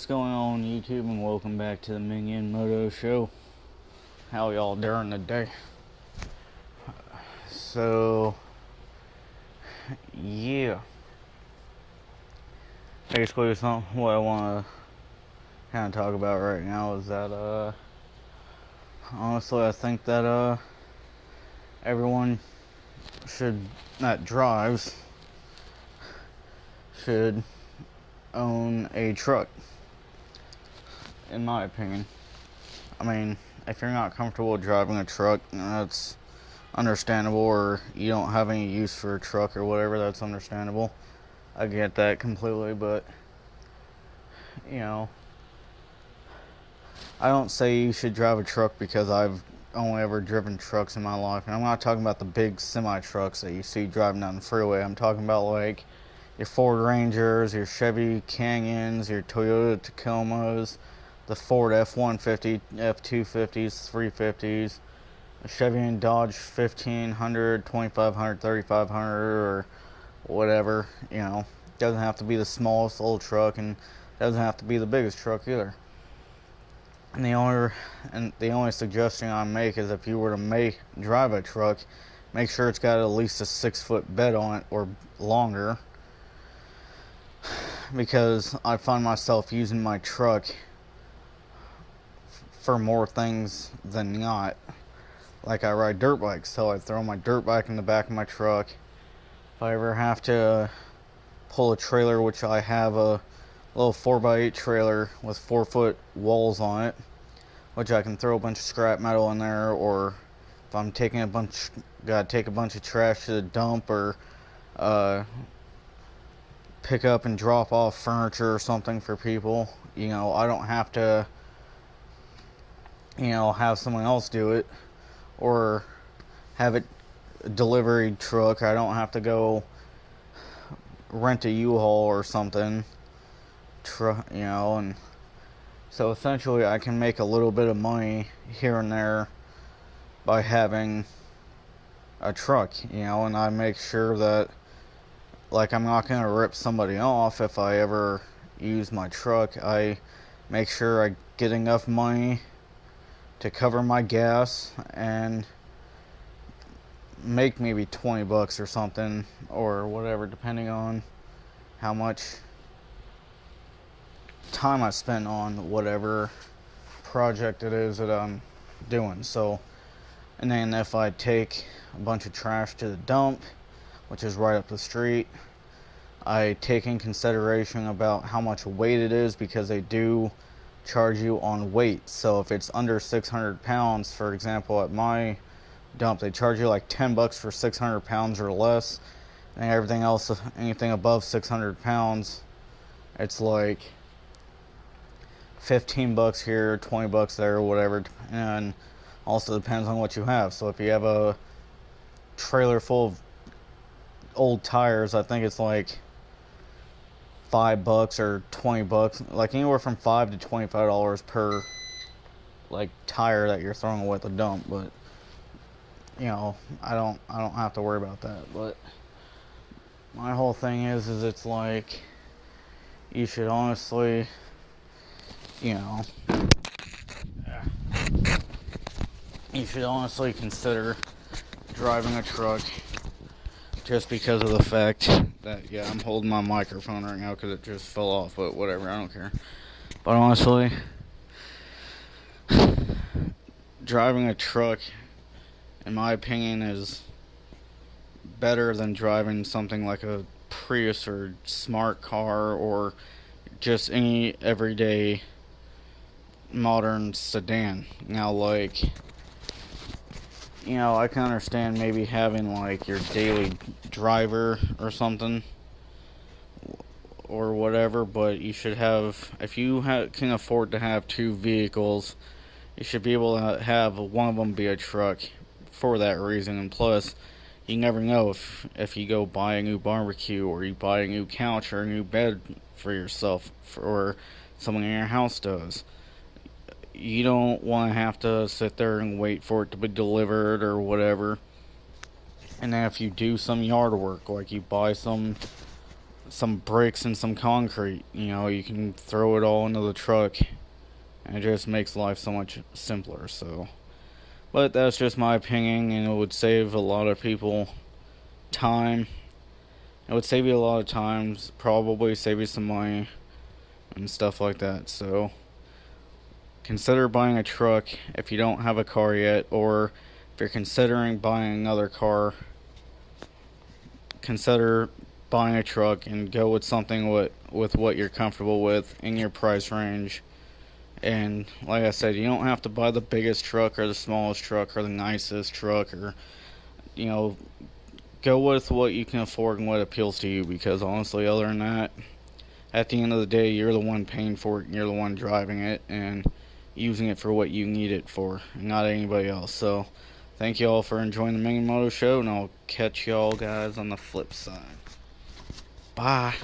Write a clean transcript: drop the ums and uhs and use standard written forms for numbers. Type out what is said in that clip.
what's going on YouTube, and welcome back to the Minion Moto Show. How y'all during the day? So, yeah. Basically, what I want to kind of talk about right now is that, honestly, I think that, everyone that drives should own a truck, in my opinion. I mean, if you're not comfortable driving a truck, that's understandable, or you don't have any use for a truck or whatever, that's understandable. I get that completely, but you know, I don't say you should drive a truck because I've only ever driven trucks in my life. And I'm not talking about the big semi trucks that you see driving down the freeway. I'm talking about like your Ford Rangers, your Chevy Canyons, your Toyota Tacomas, the Ford F-150, F-250s, 350s, the Chevy and Dodge 1500, 2500, 3500, or whatever. You know, doesn't have to be the smallest old truck, and doesn't have to be the biggest truck either. And the only suggestion I make is, if you were to drive a truck, make sure it's got at least a 6-foot bed on it or longer, because I find myself using my truck for more things than not. Like, I ride dirt bikes, so I throw my dirt bike in the back of my truck. If I ever have to pull a trailer, which I have a little 4x8 trailer with 4-foot walls on it, which I can throw a bunch of scrap metal in there, or if I'm gotta take a bunch of trash to the dump, or pick up and drop off furniture or something for people, you know, I don't have to, you know, have someone else do it, or have it a delivery truck. I don't have to go rent a U-Haul or something, you know. And so essentially I can make a little bit of money here and there by having a truck, you know. And I make sure that, like, I'm not gonna rip somebody off if I ever use my truck. I make sure I get enough money to cover my gas and make maybe $20 or something, or whatever, depending on how much time I spend on whatever project it is that I'm doing. So, and then if I take a bunch of trash to the dump, which is right up the street, I take in consideration about how much weight it is, because they do charge you on weight. So if it's under 600 pounds, for example, at my dump, they charge you like $10 for 600 pounds or less, and everything else, anything above 600 pounds, it's like $15 here, $20 there, whatever. And also depends on what you have. So if you have a trailer full of old tires, I think it's like $5 or $20, like anywhere from $5 to $25 per like tire that you're throwing away at the dump. But you know, I don't have to worry about that. But my whole thing is it's like, you should honestly, you know, you should honestly consider driving a truck, just because of the fact that, yeah, I'm holding my microphone right now because it just fell off, but whatever, I don't care. But honestly, driving a truck, in my opinion, is better than driving something like a Prius or smart car, or just any everyday modern sedan. Now, like, you know, I can understand maybe having like your daily driver or something, or whatever, but you should have, if you can afford to have 2 vehicles, you should be able to have one of them be a truck for that reason. And plus, you never know if you go buy a new barbecue, or you buy a new couch or a new bed for yourself, or someone in your house does. You don't want to have to sit there and wait for it to be delivered or whatever. And then if you do some yard work, like you buy some some bricks and some concrete. You know, you can throw it all into the truck, and it just makes life so much simpler. So, but that's just my opinion, and it would save a lot of people time. It would save you a lot of times, probably save you some money and stuff like that. So consider buying a truck if you don't have a car yet, or if you're considering buying another car, consider buying a truck and go with something with what you're comfortable with in your price range. And like I said, you don't have to buy the biggest truck or the smallest truck or the nicest truck, or you know, go with what you can afford and what appeals to you, because honestly, other than that, at the end of the day, you're the one paying for it and you're the one driving it and using it for what you need it for, not anybody else. So thank you all for enjoying the Mini Moto Show, and I'll catch y'all guys on the flip side. Bye.